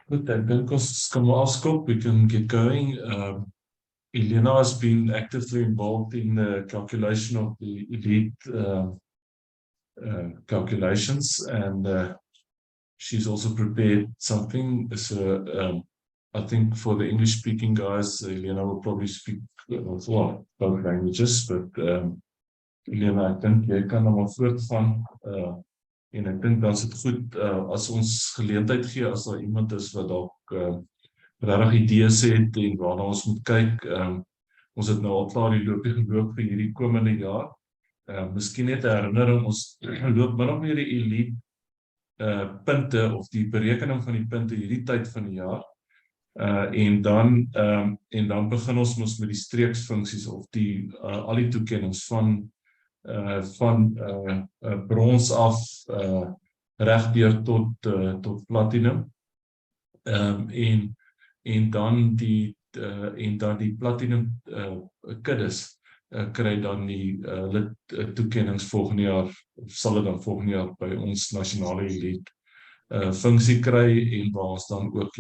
Goed, I think ons kan maar afskop. We can get going. Elena has been actively involved in the calculation of the elite calculations, and she's also prepared something. So I think for the English-speaking guys, Elena will probably speak well, both languages, but Elena, ek dink jy kan nou maar voortgaan. En ek dink dan is dit goed as ons geleentheid gee as daar iemand is wat dalk regtig idees het en waarna ons moet kyk. Ons het nou al klaar die loopie geloop vir hierdie komende jaar. Miskien net 'n herinnering, ons loop min of meer die elite punte of die berekening van die punte hierdie tyd van die jaar. En dan begin ons mos met die streeksfunksies of die al die toekennings van brons af regdeur tot platinum. En dan die platinum kuddes kry dan die toekennings volgende jaar, of sal dit dan volgende jaar by ons nasionale elite funksie kry, en waar ons dan ook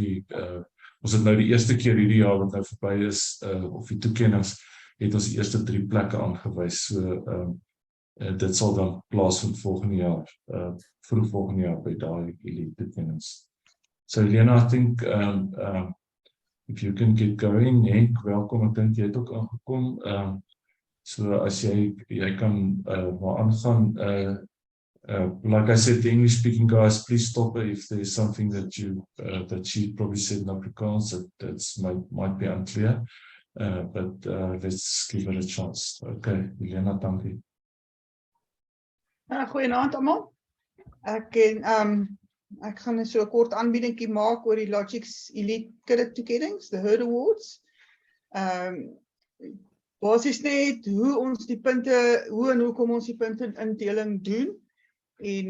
ons het nou die eerste keer hierdie jaar wat nou verby is, of die toekennings, het ons die eerste 3 plekke aangewys. So dit sal dan plaasvind volgende jaar, vroeg volgende jaar by daai elite toekennings. So Elena, I think if you can get going, Henk, welkom, ek dink jy het ook aangekom. So as jy kan maar aangaan, like I said, the English-speaking guys, please stop her if there's something that she probably said in Afrikaans that might be unclear, but let's give it a chance. Okay, Elena, dankie. Goeienaand almal. Ek gaan so 'n kort aanbiedingkie maak oor die Logix Elite Credit Toekennings, the Herd Awards. Basies net hoe ons die punte, hoe en hoekom ons die punte indeling doen. En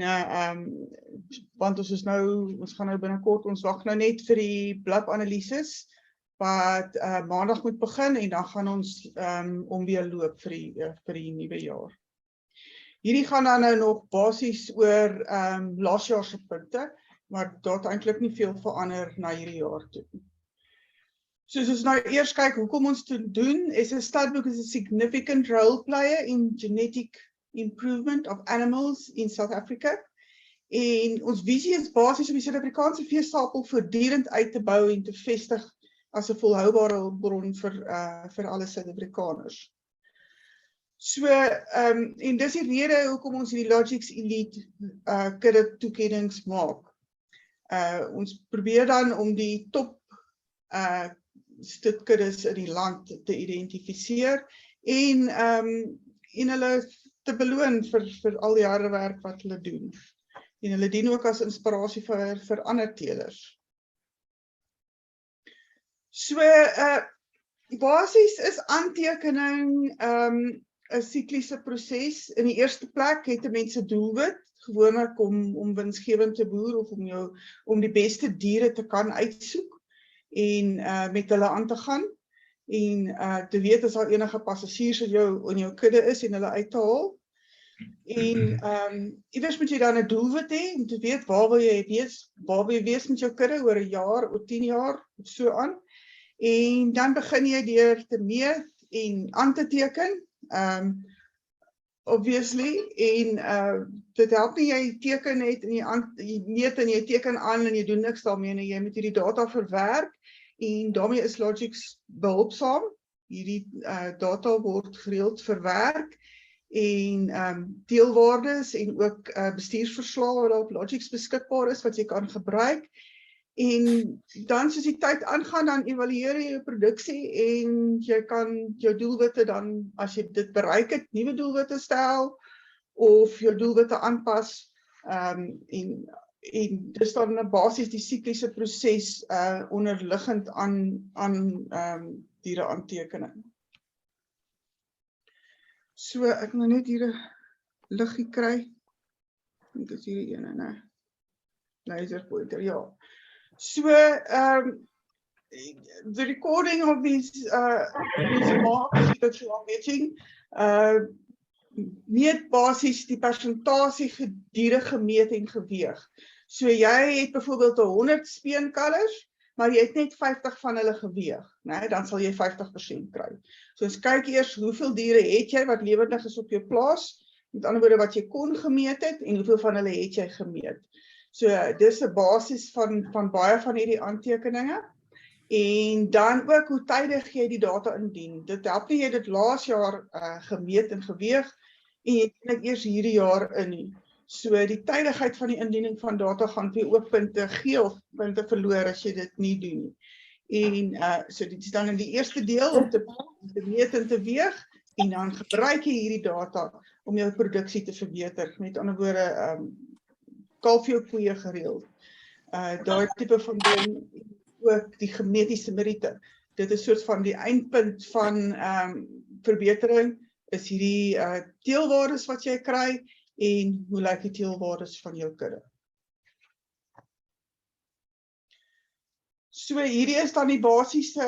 want ons gaan nou binnekort, ons wag nou net vir die bladanalises wat maandag moet begin, en dan gaan ons weer loop vir die nuwe jaar. Hierdie gaan dan nou nog basies oor laasjaar se punte, maar daar het eintlik nie veel verander na hierdie jaar toe. Soos ons nou eers kyk hoekom ons dit doen, is 'n studbook is a significant role player in genetic improvement of animals in South Africa. En ons visie is basies om die Suid-Afrikaanse veestapel voortdurend uit te bou en te vestig as 'n volhoubare hulpbron vir alle Suid-Afrikaners. So, en dis die rede hoekom ons die Logix Elite credit toekennings maak. Ons probeer dan om die top stutkuddes in die land te identifiseer en hulle te beloon vir al die harde werk wat hulle doen. En hulle dien ook as inspirasie vir ander teelers. So, basies is aantekening 'n sikliese proses. In die eerste plek het 'n mens 'n doelwit, gewoonlik om winsgewend te boer of om die beste diere te kan uitsoek en met hulle aan te gaan en te weet as daar enige passasiers in jou kudde is en hulle uit te haal. En iewers moet jy dan 'n doelwit hê om te weet waar wil jy wees met jou kudde oor 'n jaar of 10 jaar of so aan. En dan begin jy deur te meet en aan te teken. Obviously, en dit help nie jy teken net en jy meet en jy teken aan en jy doen niks daarmee nie. Jy moet hierdie data verwerk en daarmee is Logix behulpsaam. Hierdie data word gereeld verwerk en deelwaardes en ook bestuursverslae wat op Logix beskikbaar is wat jy kan gebruik. En dan soos die tyd aangaan, dan evalueer jy jou produksie en jy kan jou doelwitte dan, as jy dit bereik het, nuwe doelwitte stel of jou doelwitte aanpas. En dis dan basies die sikliese proses onderliggend aan diere aantekening. So, ek moet net hier 'n liggie kry. Ek is hier een en 'n laser pointer, ja. So, the recording of these marks that you are meeting meet basies die persentasie diere gemeet en geweeg. So jy het byvoorbeeld 100 speenkalvers maar jy het net 50 van hulle geweeg, né, dan sal jy 50% kry. So ons kyk eers hoeveel diere het jy wat lewendig is op jou plaas, met ander woorde wat jy kon gemeet het en hoeveel van hulle het jy gemeet. So dis 'n basis van baie van hierdie aantekeninge. En dan ook hoe tydig jy die data indien. Dit help nie jy dit laas jaar gemeet en geweeg en jy het eers hierdie jaar in nie. So die tydigheid van die indiening van data gaan vir ook punte gee of punte verloor as jy dit nie doen nie. En so dit is dan in die eerste deel om te meet en te weeg en dan gebruik jy hierdie data om jou produksie te verbeter. Met ander woorde, kalf jou koeie gereeld. Daai tipe van ding, ook die genetiese meriete. Dit is soort van die eindpunt van verbetering, is hierdie teelwaardes wat jy kry en hoe lyk die teelwaardes van jou kudde. So hierdie is dan die basiese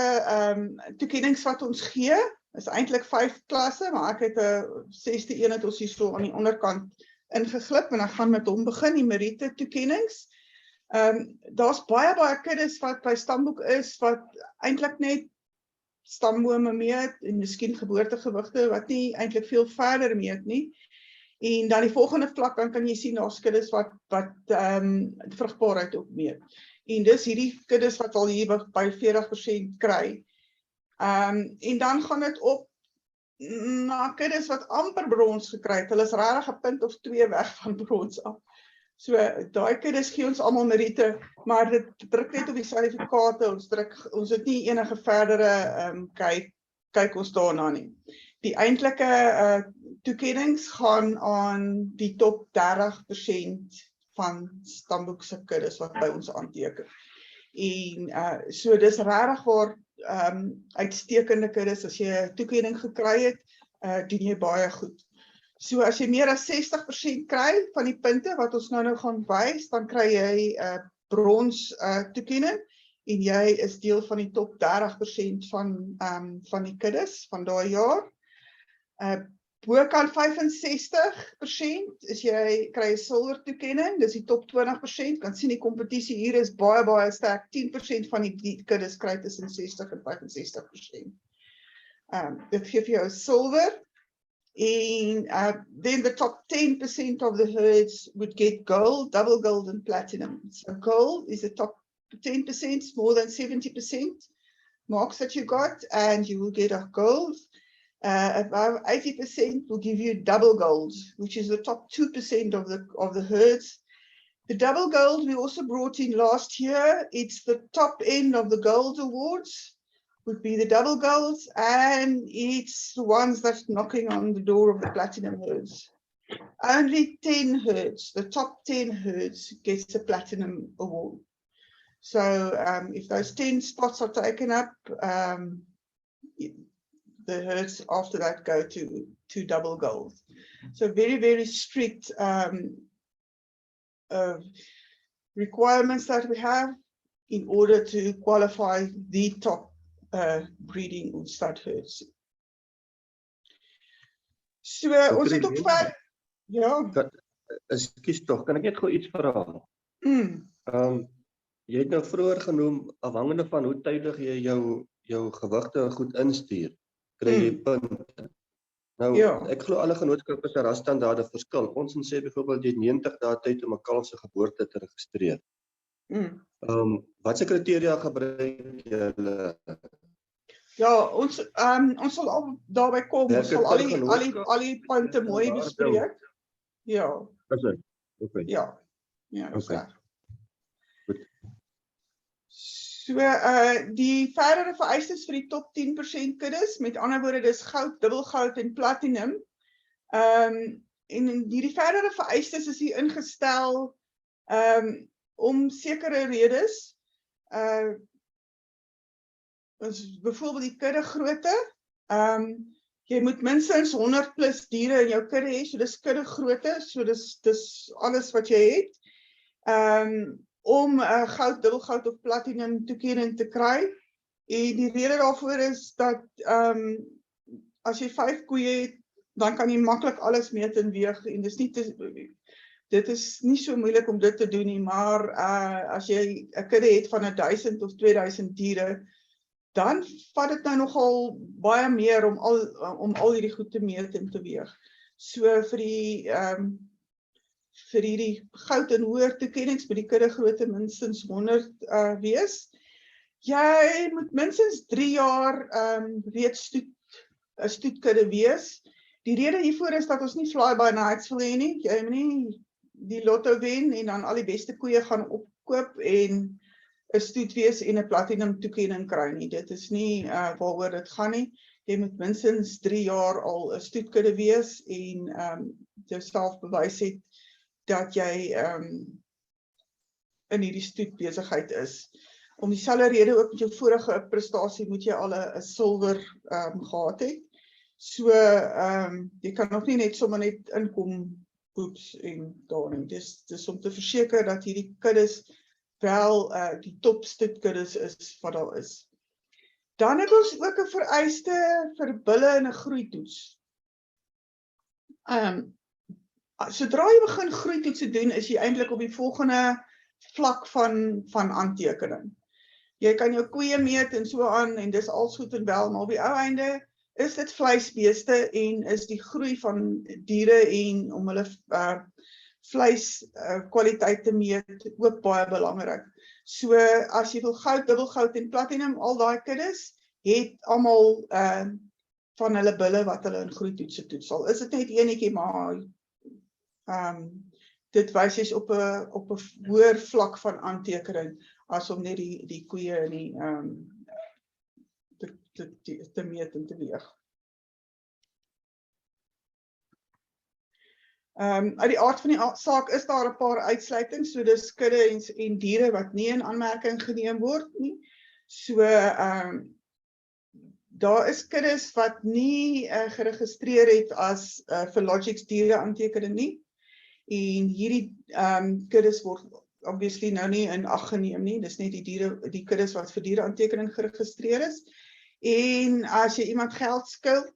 toekennings wat ons gee. Is eintlik 5 klasse, maar ek het 'n 6de een het ons hier so aan die onderkant ingeglip en ek gaan met hom begin, die meriete toekennings. Daar's baie kuddes wat by stamboek is wat eintlik net stambome meet en miskien geboortegewigte wat nie eintlik veel verder meet nie. En dan die volgende vlak dan kan jy sien daar's kuddes wat vrugbaarheid ook meet. En dis hierdie kuddes wat al hier by 40% kry. En dan gaan dit op na kuddes wat amper brons gekry het. Hulle is regtig 'n punt of 2 weg van brons af. So daai kuddes gee ons almal meriete, maar dit druk net op die sertifikate. Ons het nie enige verdere kyk ons daarna nie. Die eintlike toekennings gaan aan die top 30% van stamboekse kuddes wat by ons aanteken. En so dis regtig waar uitstekende kuddes, as jy 'n toekenning gekry het, doen jy baie goed. So as jy meer as 60% kry van die punte wat ons nou gaan wys, dan kry jy 'n brons toekenning en jy is deel van die top 30% van die kuddes van daai jaar. Bokant 65% is jy kry 'n silwer toekenning, dis die top 20%. Kan sien die kompetisie hier is baie sterk. 10% van die kuddes kry tussen 60 en 65%. Dit gee vir jou silwer. And then the top 10% of the herds would get gold, double gold and platinum. So gold is the top 10%, more than 70% marks that you got, and you will get a gold. Above 80% will give you double gold, which is the top 2% of the herds. The double gold we also brought in last year. It's the top end of the gold awards. Would be the double golds, and it's the ones that's knocking on the door of the platinum herds. Only 10 herds, the top 10 herds, gets the platinum award. So if those 10 spots are taken up, the herds after that go to double gold. So very strict requirements that we have in order to qualify the top breeding of stud herds. So ons het ook ver, ja. Ekskuus tog, kan ek net gou iets vra? Jy het nou vroeër genoem, afhangende van hoe tydig jy jou gewigte goed instuur, kry jy punte. Nou, ek glo alle genootskappe se rasstandaarde verskil. Ons sê byvoorbeeld jy het 90 dae tyd om 'n kalf se geboorte te registreer. Wat se kriteria gebruik julle? Ja, ons sal al daarby kom. Ons sal al die punte mooi bespreek. Ja. Is dit? Okay. Ja. Ja, okay. So die verdere vereistes vir die top 10% kuddes, met ander woorde dis goud, dubbelgoud en platinum. En hierdie verdere vereistes is hier ingestel om sekere redes. Byvoorbeeld die kudde grootte. Jy moet minstens 100 plus diere in jou kudde hê, so dis kudde grootte, so dis alles wat jy het. Om goud, dubbelgoud of platinum toekenning te kry. En die rede daarvoor is dat as jy 5 koeie het, dan kan jy maklik alles meet en weeg en dis nie dit is nie so moeilik om dit te doen nie, maar as jy 'n kudde het van 1000 of 2000 diere, dan vat dit nou nogal baie meer om al hierdie goed te meet en te weeg. So vir hierdie goud en hoër toekennings moet die kudde grootte minstens 100 wees. Jy moet minstens 3 jaar reeds 'n stoetkudde wees. Die rede hiervoor is dat ons nie fly-by-nights wil hê nie. Jy moet nie die lotto wen en dan al die beste koeie gaan opkoop en 'n stoet wees en 'n platinum toekenning kry nie. Dit is nie waaroor dit gaan nie. Jy moet minstens 3 jaar al 'n stoetkudde wees en jouself bewys het dat jy in hierdie stoetbesigheid is. Om dieselfde rede ook met jou vorige prestasie moet jy al 'n silwer gehad het. So jy kan nog nie net sommer net inkom poeps en daar nie. Dis om te verseker dat hierdie kuddes wel die top stoetkuddes is wat daar is. Dan het ons ook 'n vereiste vir bulle in 'n groeitoets. Sodra jy begin groeitoetse doen, is jy eintlik op die volgende vlak van aantekening. Jy kan jou koeie meet en so aan en dis alles goed en wel, maar op die ou einde is dit vleisbeeste en is die groei van diere en om hulle vleis kwaliteit te meet ook baie belangrik. So as jy wil goud, dubbelgoud en platinum, al daai kuddes het almal van hulle bulle wat hulle in groeitoetse toets. Al is dit net enetjie, maar dit wys jy's op 'n hoër vlak van aantekening as om net die koeie en te meet en te weeg. Uit die aard van die saak is daar 'n paar uitsluitings, so dis kudde en diere wat nie in aanmerking geneem word nie. So daar is kuddes wat nie geregistreer het as vir Logix diere aantekening nie. En hierdie kuddes word obviously nou nie in ag geneem nie. Dis net die kuddes wat vir diere aantekening geregistreer is. En as jy iemand geld skuld,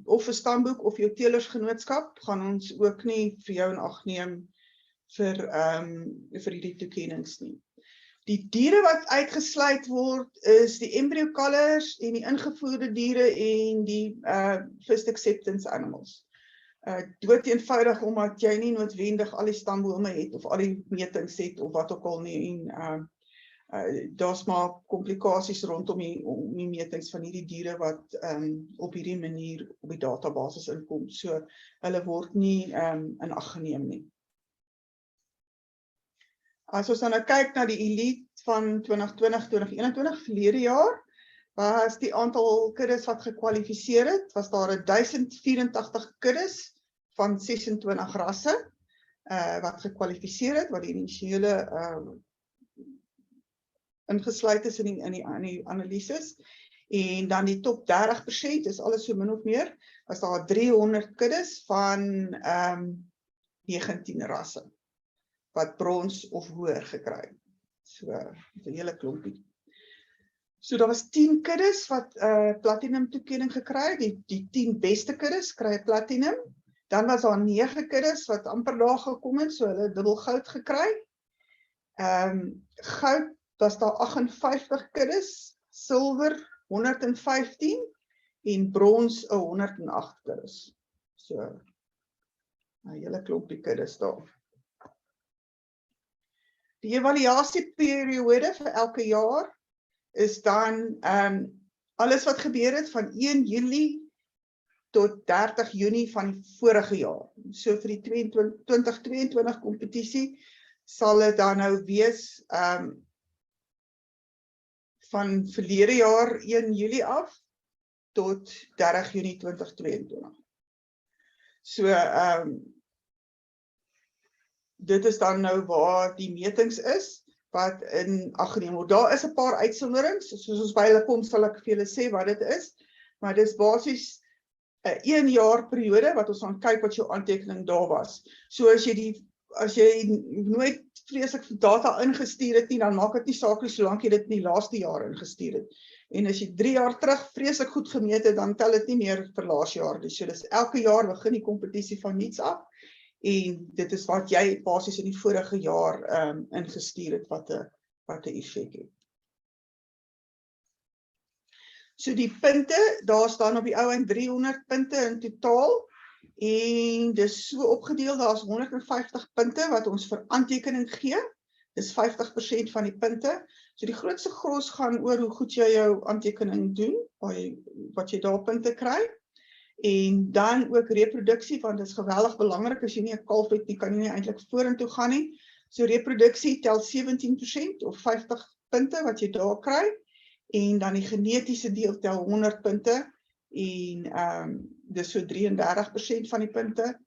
of 'n stamboek of jou telersgenootskap, gaan ons ook nie vir jou in ag neem vir hierdie toekennings nie. Die diere wat uitgesluit word is die embryo cullers en die ingevoerde diere en die first acceptance animals. Dood eenvoudig omdat jy nie noodwendig al die stambome het of al die metings het of wat ook al nie en daar's maar komplikasies rondom die metings van hierdie diere wat op hierdie manier op die databasis inkom. So hulle word nie in ag geneem nie. As ons dan nou kyk na die elite van 2020-2021 verlede jaar, was die aantal kuddes wat gekwalifiseer het, was daar 1084 kuddes van 26 rasse wat gekwalifiseer het, wat die initiële ingesluit is in die analises. En dan die top 30%, is alles so min of meer, was daar 300 kuddes van 19 rasse, wat brons of hoër gekry het. So, 'n hele klompie. So daar was 10 kuddes wat platinum toekenning gekry het, die 10 beste kuddes kry platinum. Dan was daar 9 kuddes wat amper daar gekom het, so hulle dubbel goud gekry. Goud was daar 58 kuddes, silwer 115 en brons 108 kuddes. So 'n hele klompie kuddes daar. Die evaluasieperiode vir elke jaar is dan alles wat gebeur het van 1 Julie tot 30 Junie van die vorige jaar. So vir die 2022 kompetisie sal dit dan nou wees van verlede jaar 1 Julie af tot 30 Junie 2022. So dit is dan nou waar die metings is wat in ag geneem word. Daar is 'n paar uitsonderings, soos ons by hulle kom sal ek vir julle sê wat dit is, maar dit is basies 'n 1 jaar periode wat ons gaan kyk wat jou aantekening daar was. So as jy nooit vreeslik data ingestuur het nie, dan maak dit nie saak nie solank jy dit in die laaste jaar ingestuur het. En as jy 3 jaar terug vreeslik goed gemeet het, dan tel dit nie meer vir laas jaar nie. So dis elke jaar begin die kompetisie van niets af en dit is wat jy basies in die vorige jaar ingestuur het wat 'n effek het. So die punte, daar staan op die ou en 300 punte in totaal en dis so opgedeel, daar's 150 punte wat ons vir aantekening gee. Dis 50% van die punte. So die grootste gros gaan oor hoe goed jy jou aantekening doen, wat jy daar punte kry. En dan ook reproduksie, want dit is geweldig belangrik, as jy nie 'n kalf het nie, kan jy nie eintlik vorentoe gaan nie. So reproduksie tel 17% of 50 punte wat jy daar kry, en dan die genetiese deel tel 100 punte, en dis so 33% van die punte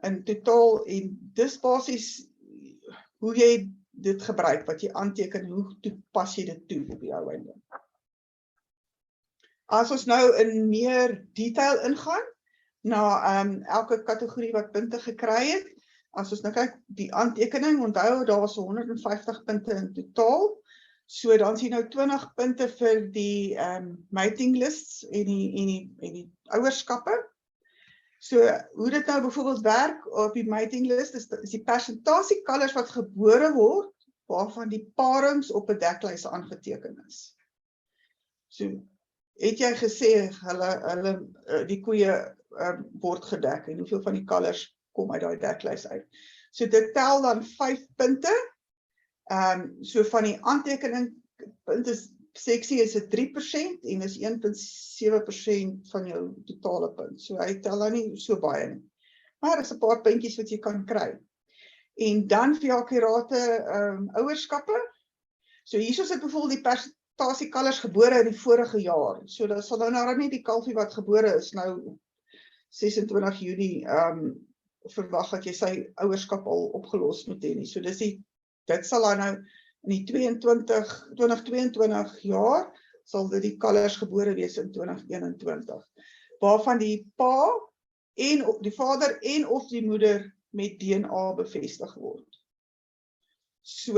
in totaal, en dis basies hoe jy dit gebruik, wat jy aanteken, hoe toepas jy dit toe op die ou einde. As ons nou in meer detail ingaan, na elke kategorie wat punte gekry het, as ons nou kyk, die aantekening, onthou, daar was 150 punte in totaal, so dan sien nou 20 punte vir die mating lists en die ouerskappe. So, hoe dit nou byvoorbeeld werk op die mating list, is die persentasie kalvers wat gebore word, waarvan die parings op 'n deklys aangeteken is. So, het jy gesê, die koeie word gedek, en hoeveel van die kalvers kom uit daai deklys uit. So, dit tel dan 5 punte, so van die aantekening, punte seksie is dit 3%, en is 1,7% van jou totale punt. So hy tel dan nie so baie nie. Maar is 'n paar puntjies wat jy kan kry. En dan vir jou akkurate ouerskappe. So hier is dit byvoorbeeld die persentasie kalvers gebore in die vorige jaar. So dat sal nou nie die kalfie wat gebore is nou 26 Junie verwag dat jy sy ouerskap al opgelos moet hê nie. So dit sal dan nou in die 2022 jaar sal dit die kalvers gebore wees in 2021. Waarvan die die vader en of die moeder met DNA bevestig word. So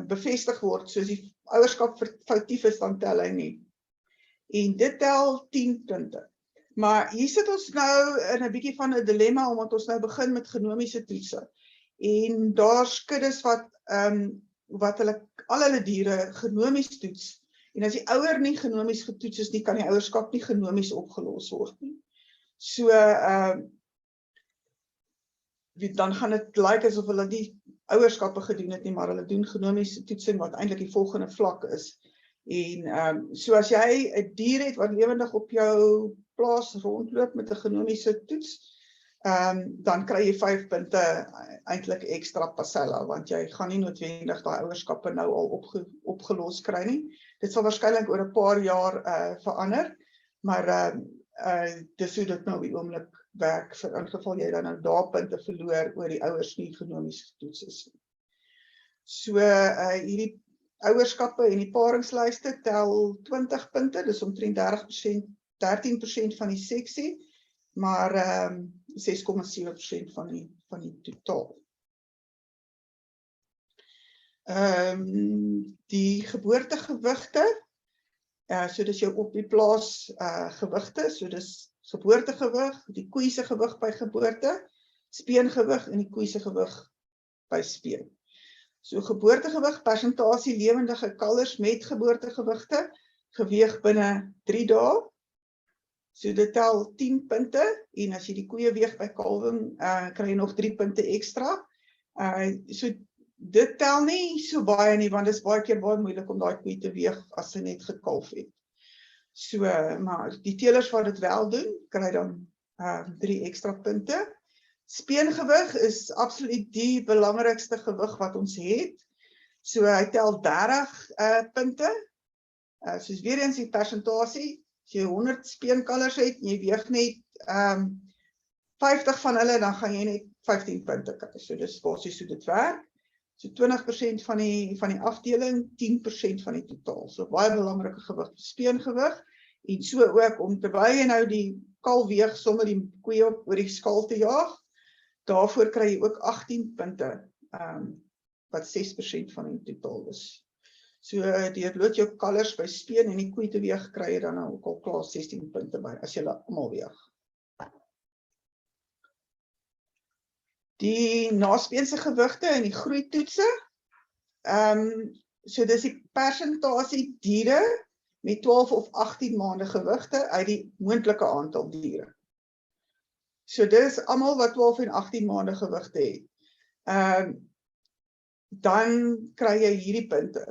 bevestig word, soos die ouerskap foutief is, dan tel hy nie. En dit tel 10 punte. Maar hier sit ons nou in 'n bietjie van 'n dilemma, omdat ons nou begin met genomiese toetse. En daar's kuddes wat al hulle diere genomies toets. En as die ouer nie genomies getoets is nie, kan die ouerskap nie genomies opgelos word nie. So, dan gaan dit lyk asof hulle die ouerskappe gedoen het nie, maar hulle doen genomiese toetsing wat eintlik die volgende vlak is. En so as jy 'n dier het wat lewendig op jou plaas rondloop met 'n genomiese toets, dan kry jy 5 punte eintlik ekstra pasella, want jy gaan nie noodwendig daai ouerskappe nou al opgelos kry nie. Dit sal waarskynlik oor 'n paar jaar verander, maar dis hoe dit nou op die oomblik werk, vir in geval jy dan nou daar punte verloor oor die ouers nie genomies getoets is. So hierdie ouerskappe en die paringslyste tel 20 punte, dis omtrent 13% van die seksie, maar 6,7% van die totaal. Die geboortegewigte, so dis jou op die plaas gewigte, so dis geboortegewig, die koei se gewig by geboorte, speengewig en die koei se gewig by speen. So geboortegewig, persentasie lewendige kalvers met geboortegewigte, geweeg binne 3 dae. So dit tel 10 punte, en as jy die koeie weeg by kalwing, kry jy nog 3 punte ekstra. So dit tel nie so baie nie, want dit is baie keer baie moeilik om daai koei te weeg as sy net gekalf het. So, maar die teelers wat dit wel doen, kry dan 3 ekstra punte. Speengewig is absoluut die belangrikste gewig wat ons het. So hy tel 30 punte. Soos weer eens die persentasie, as jy 100 speenkalvers het, en jy weeg net 50 van hulle, dan gaan jy net 15 punte kry. So dis basies hoe dit werk. So 20% van die afdeling, 10% van die totaal. So baie belangrike gewig, speengewig. En so ook, terwyl jy nou die kalf weeg, sommer die koeie oor die skaal te jaag, daarvoor kry jy ook 18 punte, wat 6% van die totaal is. So die lood jou kalvers by speen en die koei te weeg, kry jy dan ook al klaar 16 punte by, as jy almal weeg. Die naspeense gewigte en die groeitoetse. So dis die persentasie diere met 12 of 18 maande gewigte uit die moontlike aantal diere. So dis almal wat 12 en 18 maande gewigte het. Dan kry jy hierdie punte.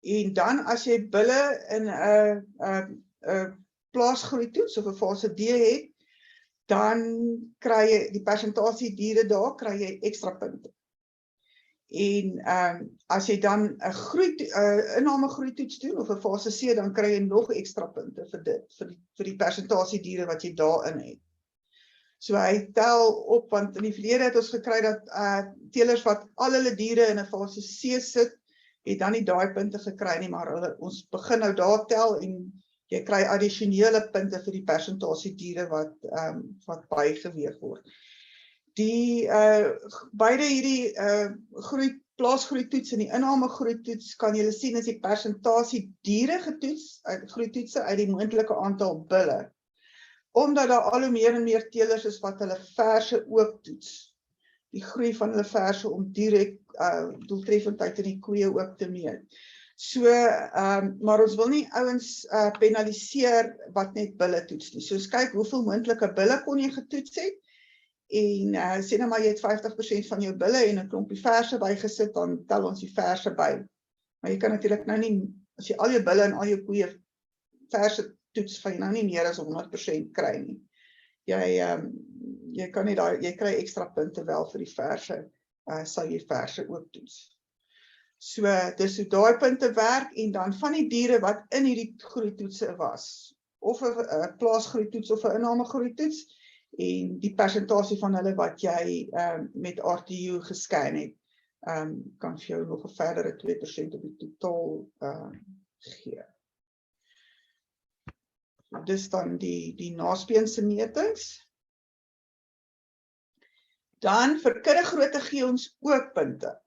En dan as jy bulle in 'n plaasgroeitoets of 'n fase D het, dan kry jy die persentasie diere daar, kry jy ekstra punte. En as jy dan 'n inname groeitoets doen of 'n fase C, dan kry jy nog ekstra punte vir dit, vir die persentasie diere wat jy daarin het. So hy tel op, want in die verlede het ons gekry dat teelers wat al hulle diere in 'n fase C sit, het dan nie daai punte gekry nie, maar ons begin nou daar tel en jy kry addisionele punte vir die persentasie diere wat bygeweeg word. Beide hierdie plaasgroeitoets en die inname groeitoets kan julle sien as die persentasie diere groeitoetse uit die moontlike aantal bulle. Omdat daar al hoe meer en meer teelers is wat hulle verse ook toets. Die groei van hulle verse om direk doeltreffendheid in die koeie ook te meet. So, maar ons wil nie ouens penaliseer wat net bulle toets nie. So kyk hoeveel moontlike bulle kon jy getoets het, en sê nou maar jy het 50% van jou bulle en 'n klompie verse bygesit, dan tel ons die verse by. Maar jy kan natuurlik nou nie, as jy al jou bulle en al jou koeie verse toets, gaan jy nou nie meer as 100% kry nie. Jy kan nie jy kry ekstra punte wel vir die verse, sal jy verse ook toets. So, dis hoe daai punte werk, en dan van die diere wat in hierdie groeitoetse was, of 'n plaasgroeitoets of 'n inname groeitoets, en die persentasie van hulle wat jy met RTU gescan het, kan vir jou nog 'n verdere 2% op die totaal gee. Dis dan die naspeense metings. Dan vir kuddegrootte gee ons ook punte.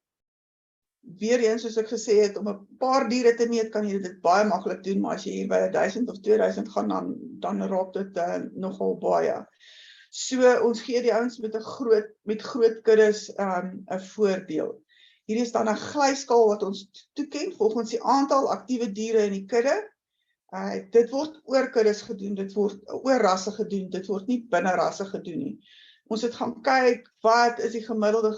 Weereens, soos ek gesê het, om 'n paar diere te meet, kan jy dit baie maklik doen, maar as jy hier by 1000 of 2000 gaan, dan raak dit nogal baie. So, ons gee die ouens met groot kuddes 'n voordeel. Hier is dan 'n glyskaal wat ons toeken volgens die aantal aktiewe diere in die kudde. Dit word oor kuddes gedoen, dit word oor rasse gedoen, dit word nie binne rasse gedoen nie. Ons het gaan kyk, wat is die gemiddelde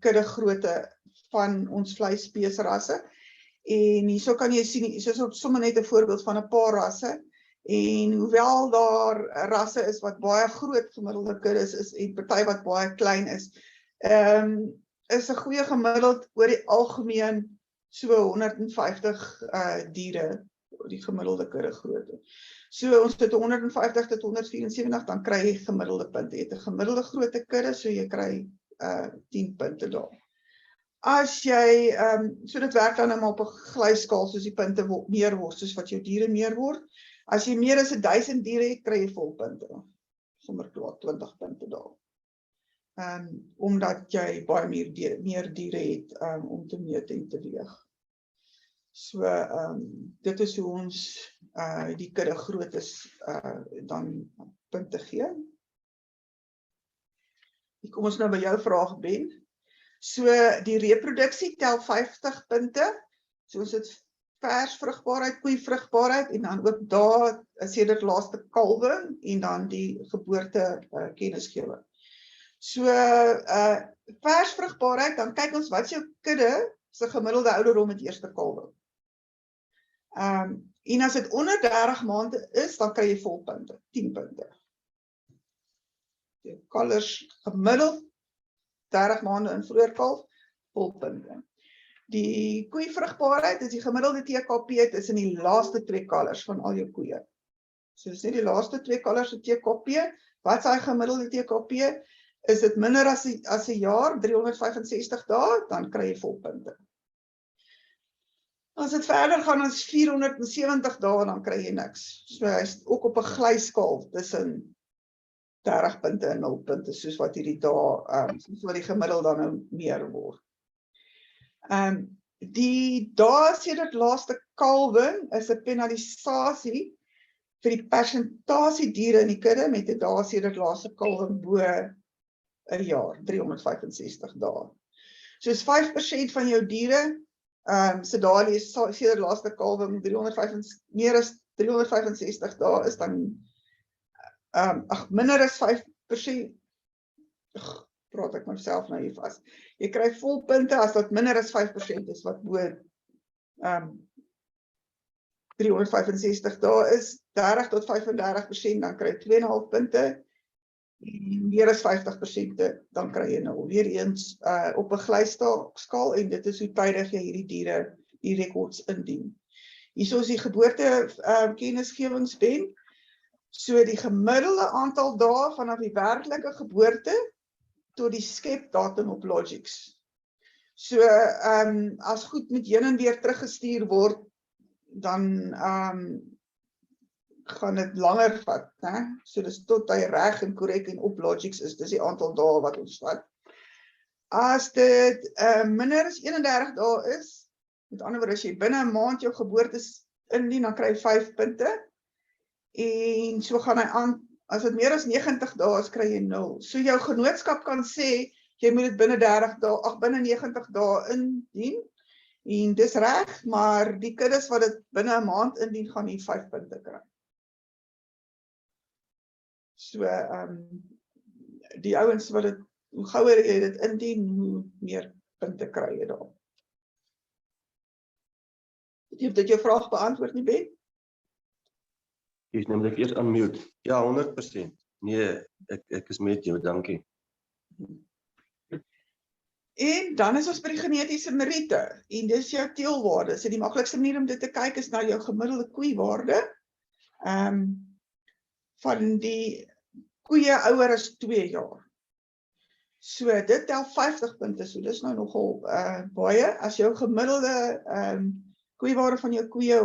kuddegrootte van ons vleisbeeste rasse, en hierso kan jy sien, hierso is sommer net 'n voorbeeld van 'n paar rasse, en hoewel daar rasse is wat baie groot gemiddelde kuddes is, en party wat baie klein is 'n goeie gemiddeld oor die algemeen so 150 diere, die gemiddelde kuddegrootte. So ons het 150 tot 174, dan kry jy gemiddelde punte. Jy het 'n gemiddelde grootte kudde, so jy kry 10 punte daar. As jy, so dit werk dan nou op 'n glyskaal, soos die punte meer word, soos wat jou diere meer word. As jy meer as 1000 diere het, kry jy vol punte. Sommer 20 punte daar. Omdat jy baie meer diere het om te meet en te weeg. So, dit is hoe ons die kuddegroottes dan punte gee. Kom ons nou by jou vraag, Ben. So, die reproduksie tel 50 punte. So, ons het vers vrugbaarheid, koei vrugbaarheid, en dan ook daar sedert laaste kalwe, en dan die geboorte kennisgewing. So, vers vrugbaarheid, dan kyk ons wat is jou kudde se gemiddelde ouderdom met eerste kalwe. En as dit onder 30 maande is, dan kry jy vol punte, 10 punte. Die kalvers gemiddeld 30 maande in vroeër kalf, vol punte. Die koeivrugbaarheid is die gemiddelde TKP tussen die laaste 2 kalvers van al jou koeie. So dis net die laaste 2 kalvers se TKP. Wat is daai gemiddelde TKP? Is dit minder as 'n jaar, 365 dae, dan kry jy vol punte. As dit verder gaan as 470 dae, dan kry jy niks. So hy is ook op 'n glyskaal tussen 30 punte en 0 punte, soos wat hierdie dae, soos wat die gemiddeld dan nou meer word. Die dae sedert laaste kalwing is 'n penalisasie vir die persentasie diere in die kudde met 'n dae sedert laaste kalwing bo 'n jaar, 365 dae. Soos 5% van jou diere, se dae is sedert laaste kalwing meer as 365 dae is dan minder as 5%, praat ek myself nou hier vas. Jy kry volpunte as dat minder as 5% is wat bo 365 dae is, 30 tot 35%, dan kry jy 2,5 punte, en meer as 50% dan kry jy nou weer eens op 'n glyskaal, en dit is hoe tydig jy hierdie diere die rekords indien. Hierso is die geboorte kennisgewingsben. So die gemiddelde aantal dae vanaf die werklike geboorte tot die skepdatum op Logix. So as goed met heen en weer teruggestuur word, dan gaan dit langer vat, né? So dis tot hy reg en korrek en op Logix is, dis die aantal dae wat ons vat. As dit minder as 31 dae is, met ander woorde, as jy binne 'n maand jou geboorte indien, dan kry jy 5 punte. En so gaan hy aan, as dit meer as 90 dae is, kry jy 0. So jou genootskap kan sê, jy moet dit binne 90 dae indien, en dis reg, maar die kuddes wat dit binne 'n maand indien, gaan nie 5 punte kry. So, die ouens wat dit, hoe gouer jy dit indien, hoe meer punte kry jy daar. Heb dit jou vraag beantwoord nie, Ben? Jy moet ek eers unmute. Ja, 100%. Nee, ek is met jou, dankie. En dan is ons by die genetiese meriete, en dis jou teelwaarde. So die maklikste manier om dit te kyk is na jou gemiddelde koeiwaarde, van die koeie ouer as 2 jaar. So dit tel 50 punte, so dis nou nogal baie. As jou gemiddelde koeiwaarde van jou koeie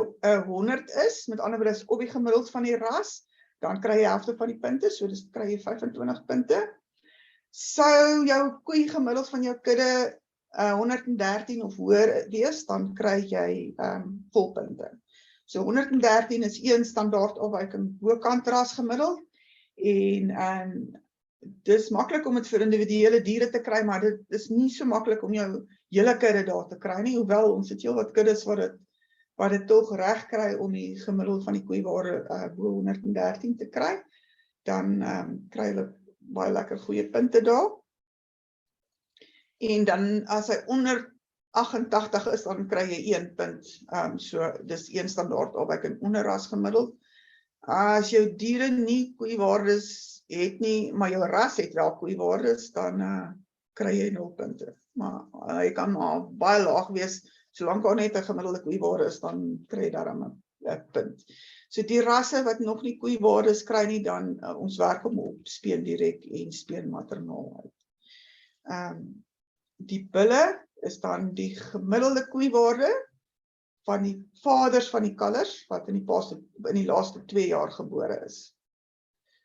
100 is, met ander woorde is op die gemiddeld van die ras, dan kry jy helfte van die punte, so dis kry jy 25 punte. Sou jou koei gemiddeld van jou kudde 113 of hoër wees, dan kry jy volpunte. So 113 is 1 standaard afwyking bokant ras gemiddeld, en dis maklik om dit vir individuele diere te kry, maar dit is nie so maklik om jou hele kudde daar te kry nie, hoewel ons het heel wat kuddes wat dit tog reg kry om die gemiddeld van die koeiwaarde bo 113 te kry, dan kry hulle baie lekker goeie punte daar. En dan as hy onder 88 is, dan kry jy 1 punt. So dis 1 standaard afwyking onder ras gemiddeld. As jou diere nie koeiwaardes het nie, maar jou ras het wel koeiwaardes, dan kry jy 0 punte. Maar hy kan maar baie laag wees, solank daar net 'n gemiddelde koeiwaarde is, dan kry jy daarom 'n punt. So die rasse wat nog nie koeiwaardes kry nie, dan ons werk om op speen direk en speen maternaal uit. Die bulle is dan die gemiddelde koeiwaarde van die vaders van die kalvers wat in die laaste 2 jaar gebore is.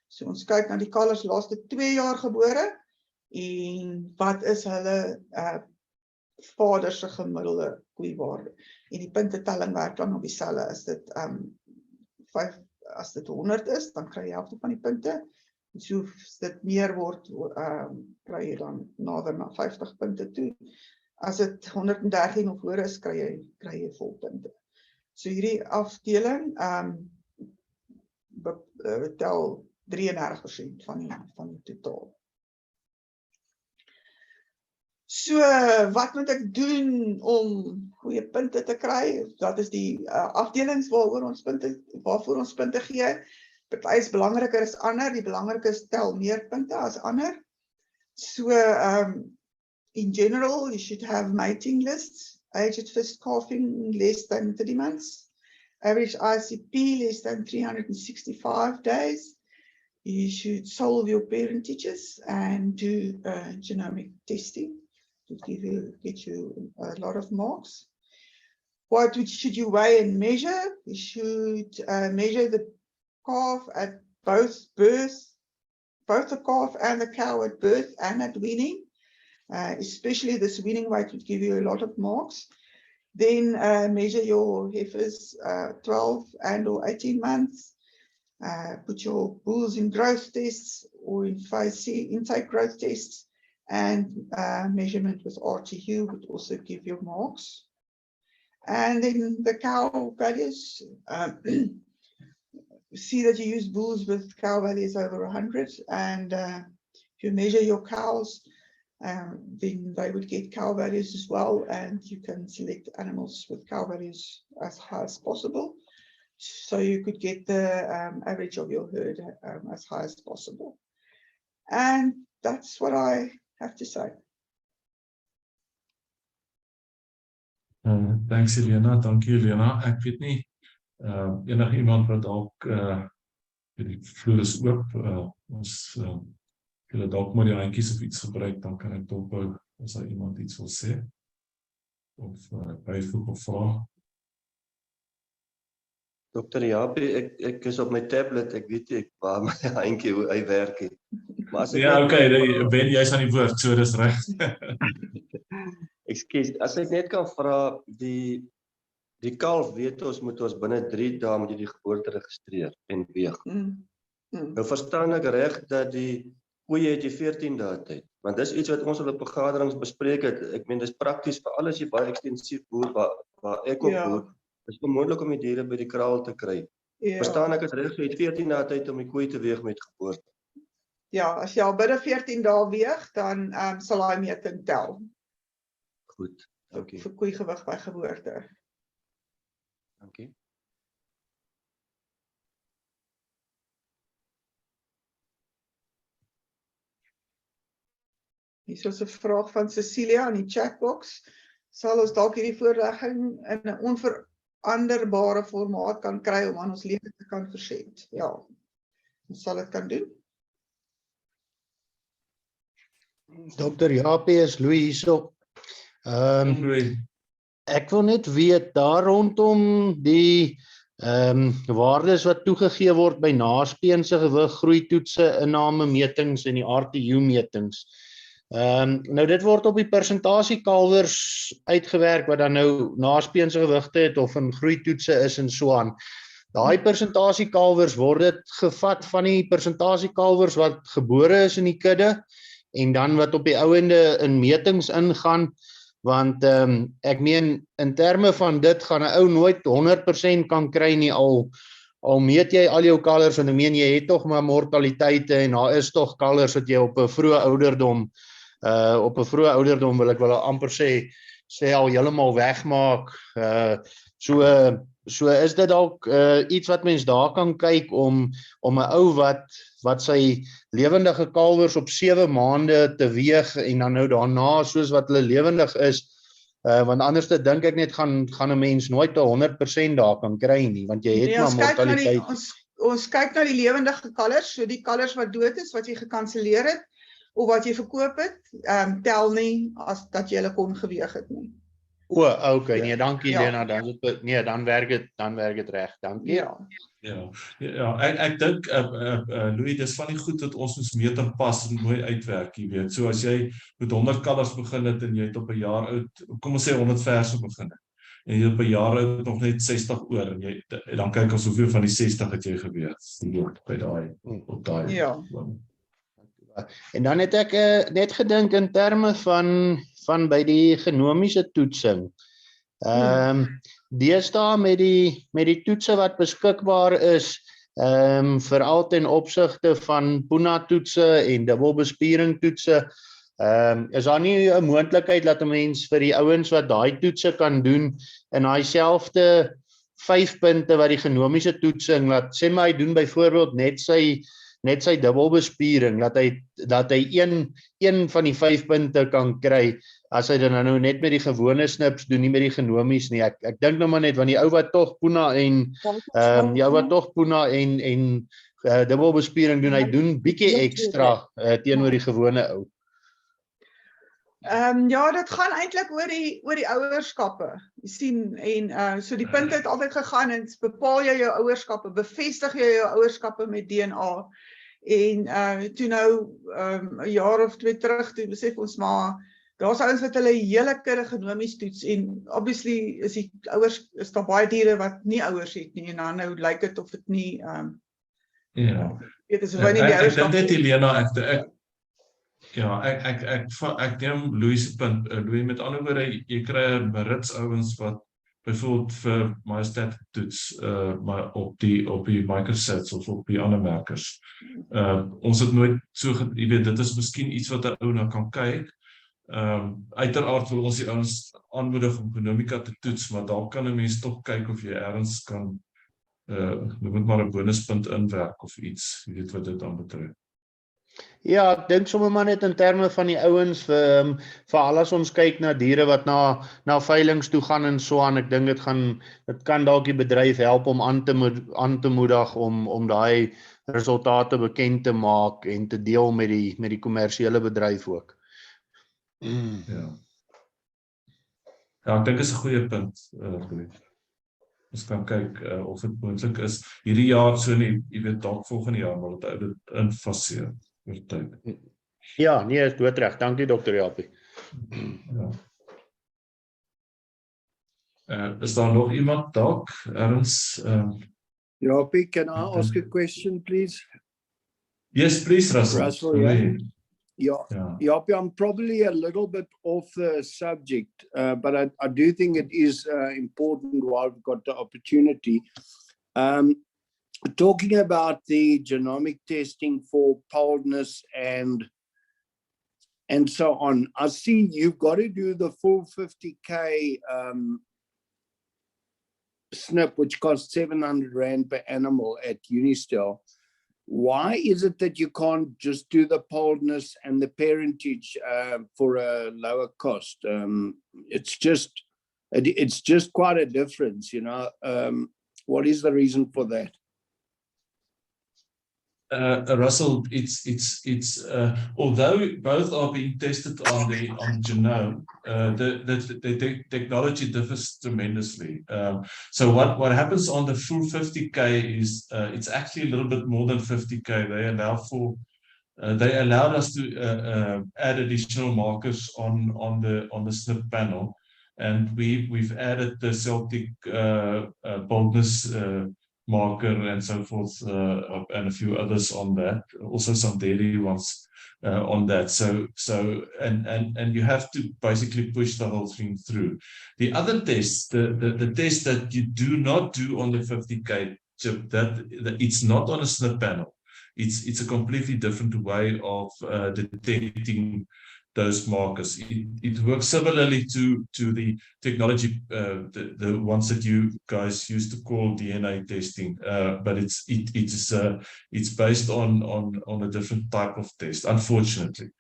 So ons kyk na die kalvers laaste 2 jaar gebore, en wat is hulle vaders se gemiddelde koeiwaarde. En die puntetelling werk dan op dieselfde. As dit 100 is, dan kry jy helfte van die punte. En so as dit meer word, kry jy dan nader na 50 punte toe. As dit 113 of hoër is, kry jy volpunte. So hierdie afdeling tel 33% van die totaal. So, wat moet ek doen om goeie punte te kry? Dat is die afdelings waarvoor ons punte gee. Party is belangriker as ander, die belangrikes tel meer punte as ander. So, in general, you should have mating lists, age at first calving less than 30 months, average ICP less than 365 days. You should solve your parentages and do genomic testing to get you a lot of marks. What should you weigh and measure? You should measure the calf at both birth, both the calf and the cow at birth and at weaning. Especially this weaning weight would give you a lot of marks. Then measure your heifers 12 and or 18 months. Put your bulls in growth tests or in phase C intake growth tests and measurement with RTU would also give you marks. And then the cow values, see that you use bulls with cow values over 100, and if you measure your cows, then they would get cow values as well, and you can select animals with cow values as high as possible. So you could get the average of your herd as high as possible. And that's what I have to say. Thanks Elena, dankie Elena. Ek weet nie, enig iemand wat dalk die vloer is oop, ons julle dalk maar die handjies of iets gebruik, dan kan ek dophou as daar iemand iets wil sê of byvoeg of vra. Dr. Japie, ek is op my tablet, ek weet nie waar my handjie hoe hy werk het. Maar as ek Ja, okay, Ben, jy's aan die woord, so dis reg. Ekskuus, as ek net kan vra, die kalf weet ons moet ons binne 3 dae moet jy die geboorte registreer en weeg. Nou verstaan ek reg dat die koeie het jy 14 dae tyd, want dis iets wat ons op vergaderings bespreek het. Ek meen dis prakties vir alles jy baie ekstensief boer waar ek op boer. Dit is onmoontlik om die diere by die kraal te kry. Verstaan ek is reg, so jy het 14 dae tyd om die koei te weeg met geboorte. Ja, as jy al binne 14 dae weeg, dan sal hy meting tel. Goed, dankie. Vir koeigewig by geboorte. Dankie. Hier is 'n vraag van Cecilia in die chatbox. Sal ons dalk hierdie voorlegging in 'n onveranderbare formaat kan kry om aan ons lede te kan versend? Ja, ons sal dit kan doen. Dr. Japie, is Louis hierso. Ek wil net weet, daar rondom die waardes wat toegegee word by naspeense gewig, groeitoetse, inname metings en die RTU metings. Nou dit word op die persentasie kalwers uitgewerk wat dan nou naspeense gewigte het of in groeitoetse is en so aan. Daai persentasie kalwers word dit gevat van die persentasie kalwers wat gebore is in die kudde en dan wat op die ouende in metings ingaan, want ek meen in terme van dit gaan 'n ou nooit 100% kan kry nie, al meet jy al jou kalvers en ek meen jy het tog maar mortaliteite en daar is tog kalvers wat jy op 'n vroeë ouderdom wil ek wel amper sê al heeltemal wegmaak. So is dit dalk iets wat mens daar kan kyk om 'n ou wat sy lewendige kalvers op 7 maande te weeg en dan nou daarna soos wat hulle lewendig is, want anders dink ek net gaan 'n mens nooit 100% daar kan kry nie, want jy het maar mortaliteit. Ons kyk na die lewendige kalvers, so die kalvers wat dood is, wat jy gekanselleer het of wat jy verkoop het, tel nie as dat jy hulle kon geweeg het nie. Okay, nee, dankie Lena, dan werk dit reg, dankie. Ja, ek dink Louis, dis van die goed wat ons moes meet en pas en mooi uitwerk, jy weet. So as jy met 100 kalvers begin het en jy het op 'n jaar oud, kom ons sê 100 verse begin het. En jy op 'n jaar oud nog net 60 oor en dan kyk ons hoeveel van die 60 het jy geweeg by daai op daai. Ja. En dan het ek net gedink in terme van by die genomiese toetsing. Deesdae met die toetse wat beskikbaar is, veral ten opsigte van Puna toetse en dubbelbespiering toetse, is daar nie 'n moontlikheid dat 'n mens vir die ouens wat daai toetse kan doen in daai selfde 5 punte wat die genomiese toetsing, laat sê maar hy doen byvoorbeeld net sy dubbelbespiering, dat hy een van die 5 punte kan kry, as hy dan nou net met die gewone snips doen, nie met die genomies nie. Ek dink nou maar net, want die ou wat tog Puna en dubbelbespiering doen, hy doen bietjie ekstra teenoor die gewone ou. Ja, dit gaan eintlik oor die ouerskappe. Jy sien, en so die punt het altyd gegaan en bepaal jy jou ouerskappe, bevestig jy jou ouerskappe met DNA. En toe nou 'n jaar of 2 terug, toe besef ons maar daar's ouens wat hulle hele kudde genomies toets en obviously is daar baie diere wat nie ouers het nie en dan nou lyk dit of dit nie weet as of hy nie die ouerskap dit Elena, Ja, ek neem Louis se punt. Louis, met ander woorde, jy kry berits ouens wat byvoorbeeld vir majesteit toets, maar op die microsets of op die ander merkers. Ons het nooit so, jy weet, dit is miskien iets wat 'n ou nou kan kyk. Uiteraard wil ons die ouens aanmoedig om ekonomika te toets, maar daar kan 'n mens tog kyk of jy ergens kan noem dit maar 'n bonuspunt inwerk of iets, jy weet wat dit dan betref. Ja, ek dink sommer maar net in terme van die ouens vir al as ons kyk na diere wat na veilings toe gaan en so aan, ek dink dit kan dalk die bedryf help om aan te moedig om daai resultate bekend te maak en te deel met die kommersiële bedryf ook. Ja. Ja, ek dink dit is 'n goeie punt. Ons kan kyk of dit moontlik is hierdie jaar so nie, jy weet dalk volgende jaar, maar dit infaseer oor tyd. Ja, nee, is doodreg. Dankie Dr. Japie. Ja. Is daar nog iemand dalk erns? Japie, can I ask a question, please? Yes, please, Russell. Russell, Japie, I'm probably a little bit off the subject, but I do think it is important while we've got the opportunity. Talking about the genomic testing for baldness and so on, I see you've got to do the full 50K SNP, which costs 700 Rand per animal at Unistel. Why is it that you can't just do the baldness and the parentage for a lower cost? It's just quite a difference, you know. What is the reason for that? Russell, it's although both are being tested on the genome, the technology differs tremendously. So what happens on the full 50K is it's actually a little bit more than 50K. They allowed us to add additional markers on the SNP panel, and we've added the Celtic baldness marker and so forth, and a few others on that, also some dairy ones on that. So and you have to basically push the whole thing through. The other tests, the test that you do not do on the 50K chip, that it's not on a SNP panel. It's a completely different way of detecting those markers. It works similarly to the technology, the ones that you guys used to call DNA testing, but it's based on a different type of test, unfortunately.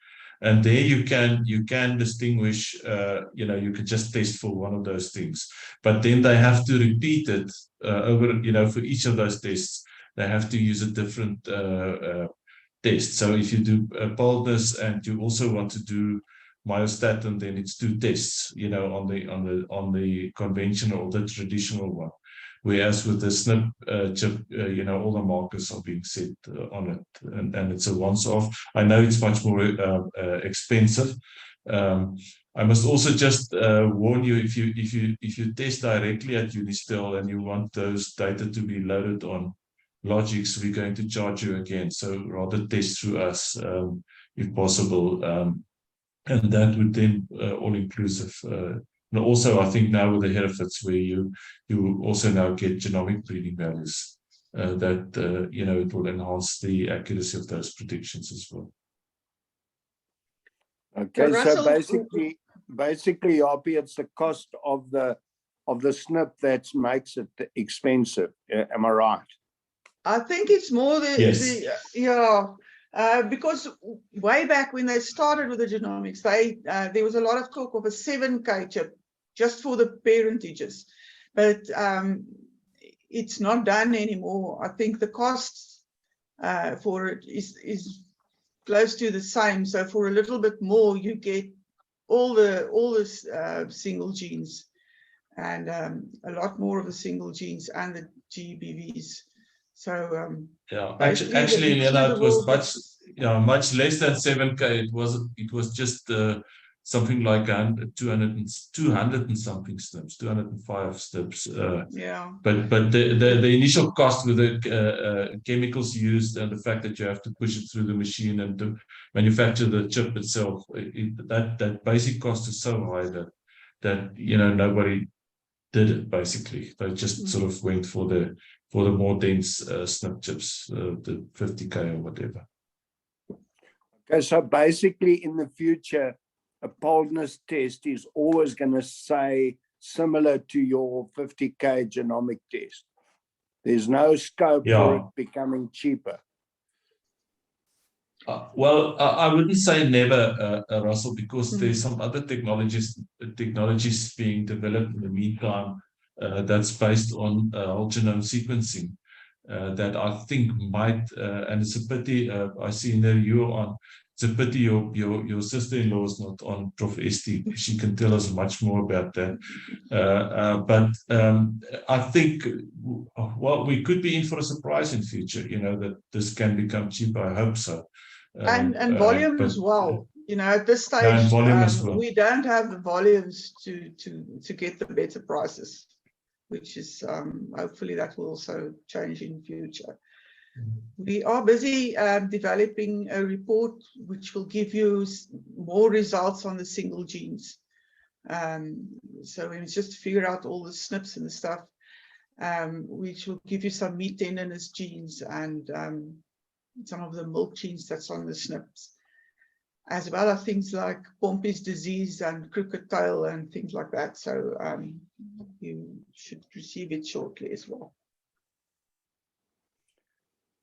And there you can distinguish, you know, you could just test for one of those things, but then they have to repeat it over, you know, for each of those tests, they have to use a different test. So if you do baldness and you also want to do myostatin, then it's 2 tests, you know, on the conventional or the traditional one. Whereas with the SNP chip, you know, all the markers are being set on it, and it's a once-off. I know it's much more expensive. I must also just warn you, if you test directly at Unistel and you want those data to be loaded on Logix, we're going to charge you again. So rather test through us if possible, and that would then all inclusive. And also, I think now with the Herefords, where you also now get genomic breeding values, that you know, it will enhance the accuracy of those predictions as well. Okay, so basically, Japie, it's the cost of the SNP that makes it expensive. Am I right? I think it's more because way back when they started with the genomics, there was a lot of talk of a 7K chip just for the parentages, but it's not done anymore. I think the cost for it is close to the same. So for a little bit more, you get all the single genes, and a lot more of the single genes and the GBVs. So yeah, actually, Lena, it was much less than 7K. It was just something like 200 and something snips, 205 snips. Yeah. But the initial cost with the chemicals used and the fact that you have to push it through the machine and to manufacture the chip itself, that basic cost is so high that nobody did it basically. They just sort of went for the more dense snip chips, the 50K or whatever. Okay, so basically in the future, a boldness test is always going to say similar to your 50K genomic test. There's no scope for it becoming cheaper. Well, I wouldn't say never, Russell, because there's some other technologies being developed in the meantime that's based on whole genome sequencing that I think might, and it's a pity, I see in there you're on. It's a pity your sister-in-law is not on, Prof. Esti. She can tell us much more about that. But I think, well, we could be in for a surprise in future, that this can become cheaper. I hope so. And volume as well. At this stage, we don't have the volumes to get the better prices, which is hopefully that will also change in future. We are busy developing a report which will give you more results on the single genes. So it's just to figure out all the SNPs and the stuff, which will give you some meat tenderness genes and some of the milk genes that's on the SNPs, as well as things like Pompey's disease and crooked tail and things like that. So you should receive it shortly as well.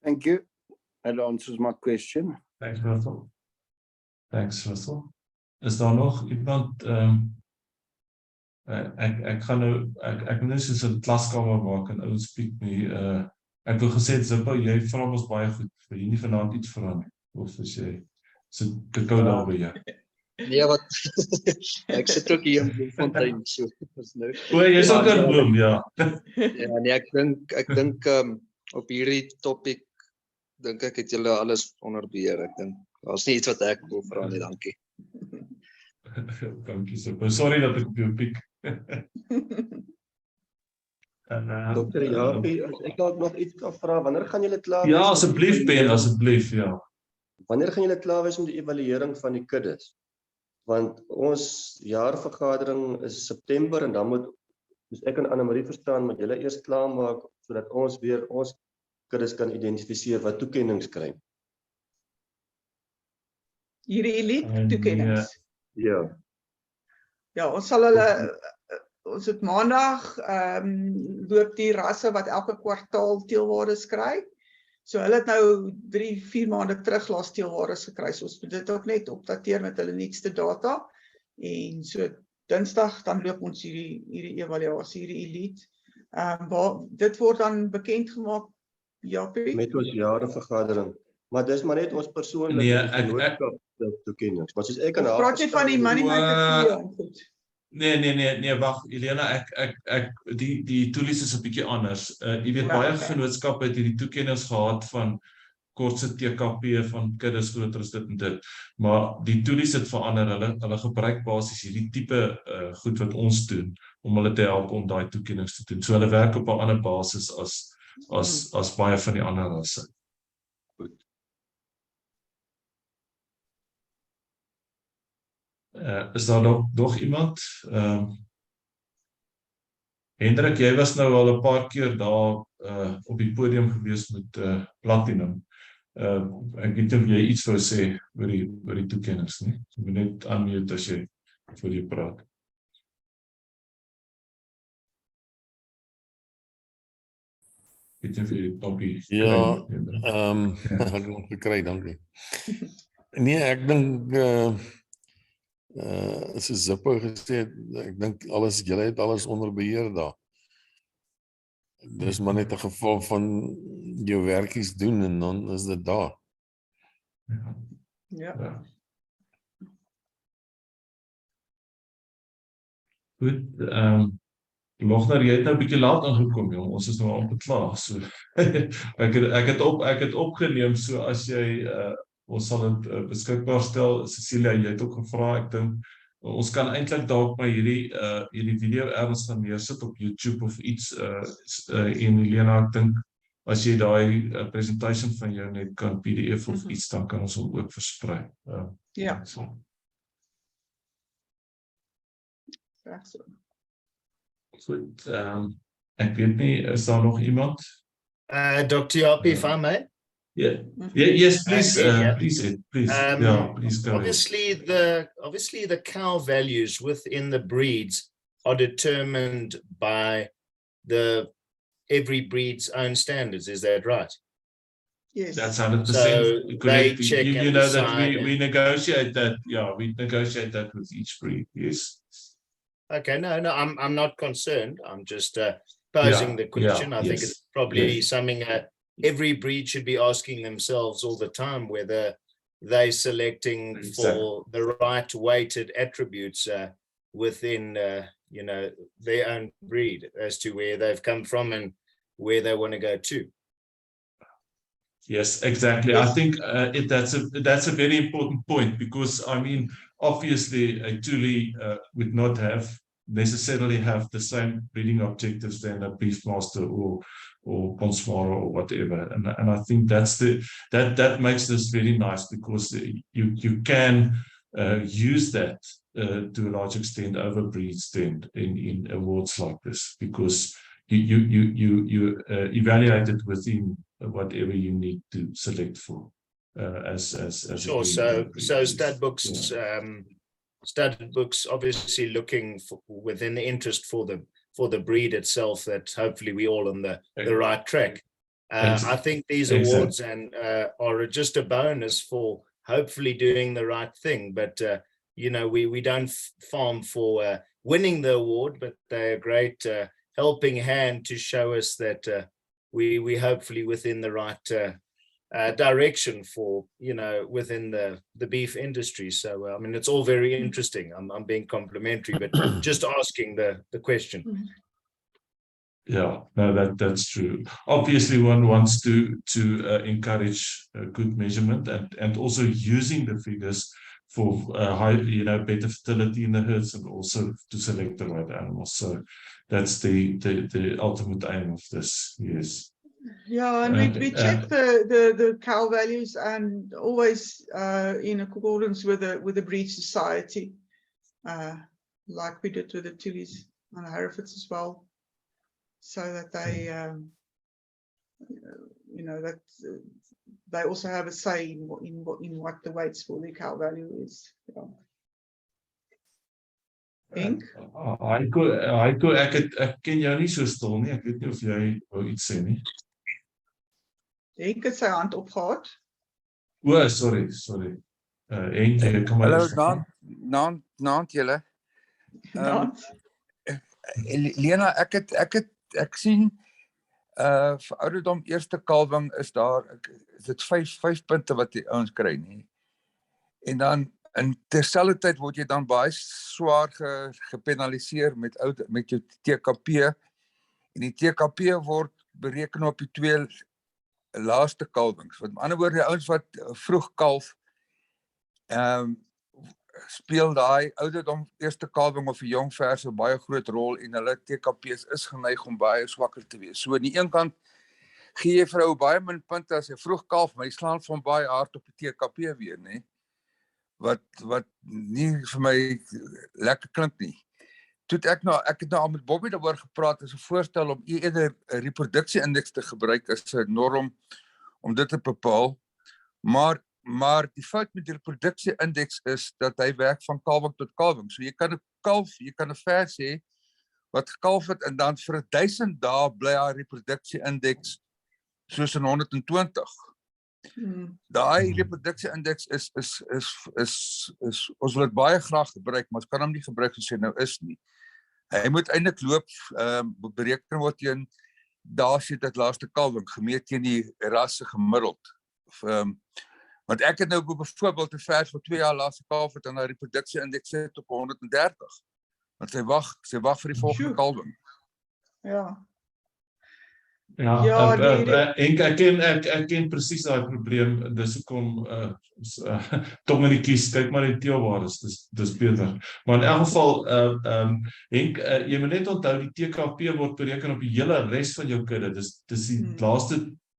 Thank you. That answers my question. Thanks, Russell. Thanks, Russell. Is daar nog iemand? Ek wil net soos 'n klaskamer maak en ouens speak nie. Ek wil gesê Zippo, jy vra ons baie goed. Wil jy nie vanaand iets vra nie? Of as jy sit te kou daar by jou? Nee, wat ek sit ook hier in Bloemfontein, so is nou. O, jy's ook in Bloem, ja. Ja, nee, ek dink op hierdie topik dink ek het julle alles onder beheer. Ek dink daar's nie iets wat ek wil vra nie, dankie. Dankie Zippo. Sorry dat ek op jou piek. Dokter Japie, as ek nog iets kan vra, wanneer gaan julle klaar? Ja, asseblief Ben, asseblief, ja. Wanneer gaan julle klaar wees met die evaluering van die kuddes? Want ons jaarvergadering is September en dan moet ek en Anne-Marie verstaan, moet julle eers klaarmaak sodat ons weer ons kuddes kan identifiseer wat toekennings kry. Hierdie elite toekennings. Ja. Ja, ons sal hulle ons het maandag loop die rasse wat elke kwartaal teelwaardes kry. So hulle het nou 3-4 maande terug laas teelwaardes gekry. So ons moet dit ook net opdateer met hulle nuutste data. En so Dinsdag dan loop ons hierdie evaluasie, hierdie elite. Dit word dan bekend gemaak, Japie? Met ons jaarvergadering. Maar dis maar net ons persoonlike toekennings. Maar soos ek en haar praat jy van die money maker goed. Nee, wag, Elena, die toelies is 'n bietjie anders. Jy weet baie vennootskappe het hierdie toekennings gehad van kortse TKP van kuddes groter as dit en dit. Maar die toelies het verander. Hulle gebruik basies hierdie tipe goed wat ons doen om hulle te help om daai toekennings te doen. So hulle werk op 'n ander basis as baie van die ander rasse. Goed. Is daar nog iemand? Hendrik, jy was nou al 'n paar keer daar op die podium gewees met Platinum. Ek weet nie of jy iets wou sê oor die toekennings nie. Jy moet net unmute as jy voor jy praat. Ek weet nie of jy Toppie ek het nog gekry, dankie. Nee, ek dink soos Zippo gesê, ek dink julle het alles onder beheer daar. Dis maar net 'n geval van jou werkies doen en dan is dit daar. Ja. Goed, Logner, jy het nou 'n bietjie laat aangekom, jong. Ons is nou al beklaar. So ek het opgeneem, so as jy ons sal dit beskikbaar stel. Cecilia, jy het ook gevra, ek dink Ons kan eintlik dalk maar hierdie video ergens gaan neersit op YouTube of iets en Helena, ek dink as jy daai presentation van jou net kan PDF of iets, dan kan ons hom ook versprei. Ja. So. Reg so. Goed, ek weet nie, is daar nog iemand? Dr. Yapi, if I may. Yeah. Yes, please, Yeah. please, please. Please go ahead. Obviously the cow values within the breeds are determined by every breed's own standards. Is that right? Yes. That's 100% So correct. they check You and know that decide we negotiate that. Yeah, we negotiate that with each breed. Yes. Okay, no, I'm not concerned. I'm just posing the question. I think it's probably something every breed should be asking themselves all the time, whether they're selecting for the right weighted attributes within their own breed as to where they've come from and where they want to go to. Yes, exactly. I think that's a very important point, because I mean, obviously a Thule would not necessarily have the same breeding objectives than a Beefmaster or Ponsmara or whatever, and I think that makes this very nice, because you can use that to a large extent over breeds then in awards like this, because you evaluate it within whatever you need to select for as sure. So stud books obviously looking within the interest for the breed itself, that hopefully we all on the right track. I think these awards are just a bonus for hopefully doing the right thing, but we don't farm for winning the award, but they're a great helping hand to show us that we hopefully within the right direction for within the beef industry. So I mean, it's all very interesting. I'm being complimentary, but just asking the question. Yeah, no, that's true. Obviously, one wants to encourage good measurement and also using the figures for better fertility in the herds, and also to select the right animals. So that's the ultimate aim of this. Yes. Yeah, and we check the cow values, and always in accordance with the breed society, like we did with the Thules and the Herefords as well, so that they that they also have a say in what the weights for the cow value is. Pink? Heiko, ek ken jou nie so stil nie. Ek weet nie of jy wou iets sê nie. Henk het sy hand opgehad. Sorry. Henk, jy kan maar. Hallo, naand julle. Lena, ek sien vir ouderdom eerste kalwing is dit 5 punte wat die ouens kry nie. En dan in terselfdertyd word jy dan baie swaar gepenaliseer met jou TKP, en die TKP word bereken op die 2 laaste kalwings. Met ander woorde, die ouens wat vroeg kalf, speel daai ouderdom eerste kalwing of 'n jong vers 'n baie groot rol, en hulle TKP's is geneig om baie swakker te wees. So aan die een kant gee jy vir ou baie min punte as hy vroeg kalf, maar jy slaan van baie hard op die TKP weer, nê? Wat nie vir my lekker klink nie. Ek het nou al met Bobby daaroor gepraat, as 'n voorstel om eerder 'n reproduksie-indeks te gebruik as 'n norm om dit te bepaal. Maar die fout met die reproduksie-indeks is dat hy werk van kalwing tot kalwing. So jy kan 'n vers hê wat gekalf het, en dan vir 1000 dae bly haar reproduksie-indeks soos in 120. Daai reproduksie-indeks is ons wil dit baie graag gebruik, maar ons kan hom nie gebruik soos hy nou is nie. Hy moet eintlik loop, bereken word teen daar sit dit laaste kalwing, gemeet teen die rasse gemiddeld. Want ek het nou byvoorbeeld 'n vers vir 2 jaar laaste kalf het, en haar reproduksie-indeks sit op 130. Want sy wag vir die volgende kalwing. Ja. Ja, ek ken presies daai probleem. Dis hoekom tong in die kies, kyk maar die teelbares, dis beter. Maar in elk geval Henk, jy moet net onthou die TKP word bereken op die hele res van jou kudde. Dis die laaste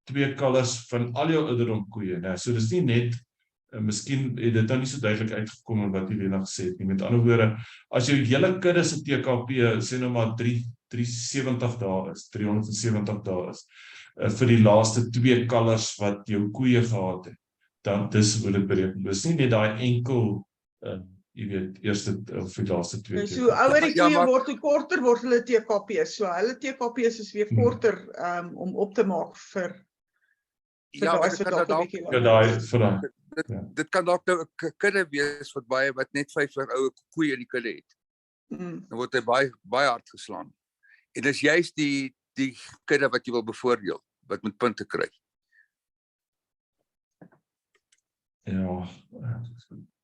2 kalvers van al jou ouderdom koeie, né? So dis nie net miskien het dit nou nie so duidelik uitgekom in wat Helena gesê het nie. Met ander woorde, as jou hele kudde se TKP sê nou maar 370 dae is, 370 dae is, vir die laaste 2 kalvers wat jou koeie gehad het, dan dis hoe dit bereken. Dis nie net daai enkel jy weet, eerste of die laaste 2 keer. So ouer die koeie word, hoe korter word hulle TKP's. So hulle TKP's is weer korter om op te maak vir daai se dit kan dalk nou 'n kudde wees wat net 5 oue koeie in die kudde het. Dan word hy baie hard geslaan. En dis juist die kudde wat jy wil bevoordeel, wat met punte kry. Ja,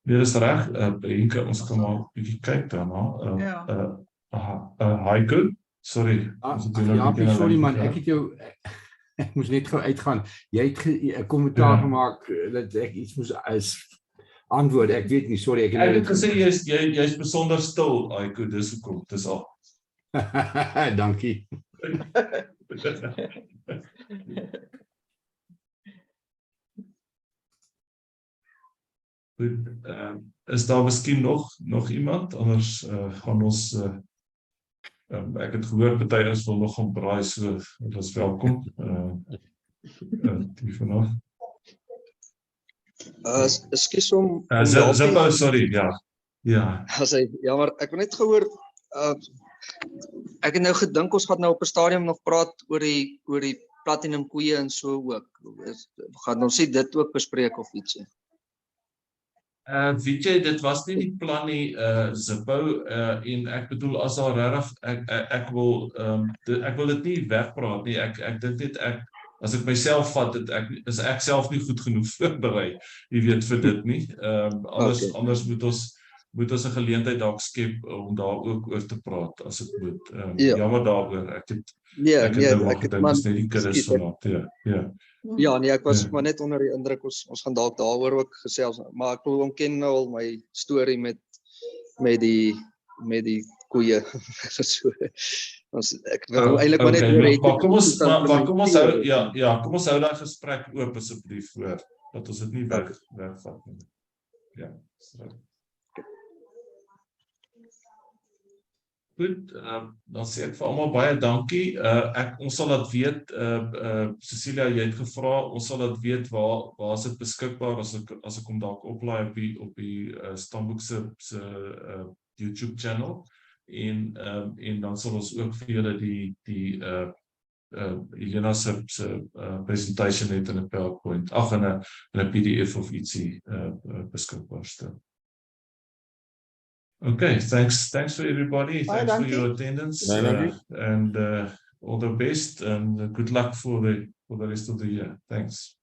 dit is reg. Henk, ons kan maar 'n bietjie kyk daarna. Haiku, sorry. Sorry man, ek het jou ek moes net gou uitgaan. Jy het 'n kommentaar gemaak dat ek iets moes antwoord. Ek weet nie, sorry, ek het gesê jy's besonder stil, Haiku, dis hoekom, dis al. Dankie. Goed, is daar miskien nog iemand? Anders gaan ons ek het gehoor party is wil nog gaan braai, so dit is welkom. Die vanaf. Ekskuus om Zippo, sorry, ja. Ja, maar ek het net gehoor ek het nou gedink ons gaan nou op 'n stadium nog praat oor die platinum koeie en so ook. Gaan ons sê dit ook bespreek of ietsie? Weet jy, dit was nie die plan nie, Zippo, en ek bedoel as daar regtig ek wil dit nie wegpraat nie. Ek dink net as ek myself vat, is ek self nie goed genoeg voorberei, jy weet, vir dit nie. Anders moet ons 'n geleentheid dalk skep om daar ook oor te praat as dit moet. Jammer daaroor. Ek het gedink dis net die kuddes vanaand. Ja, nee, ek was maar net onder die indruk ons gaan dalk daaroor ook gesels, maar ek wil ontken nou al my storie met die koeie. So ek wil eintlik maar net kom ons hou daai gesprek oop asseblief voor dat ons dit nie wegvat nie. Ja, goed, dan sê ek vir almal baie dankie. Ons sal dit weet, Cecilia, jy het gevra, ons sal dit weet waar is dit beskikbaar as ek hom dalk oplaai op die Stamboek se YouTube channel en dan sal ons ook vir julle die Helena se presentation net in 'n PowerPoint, in 'n PDF of ietsie beskikbaar stel. Okay, thanks for everybody. Thanks for your attendance and all the best and good luck for the rest of the year. Thanks.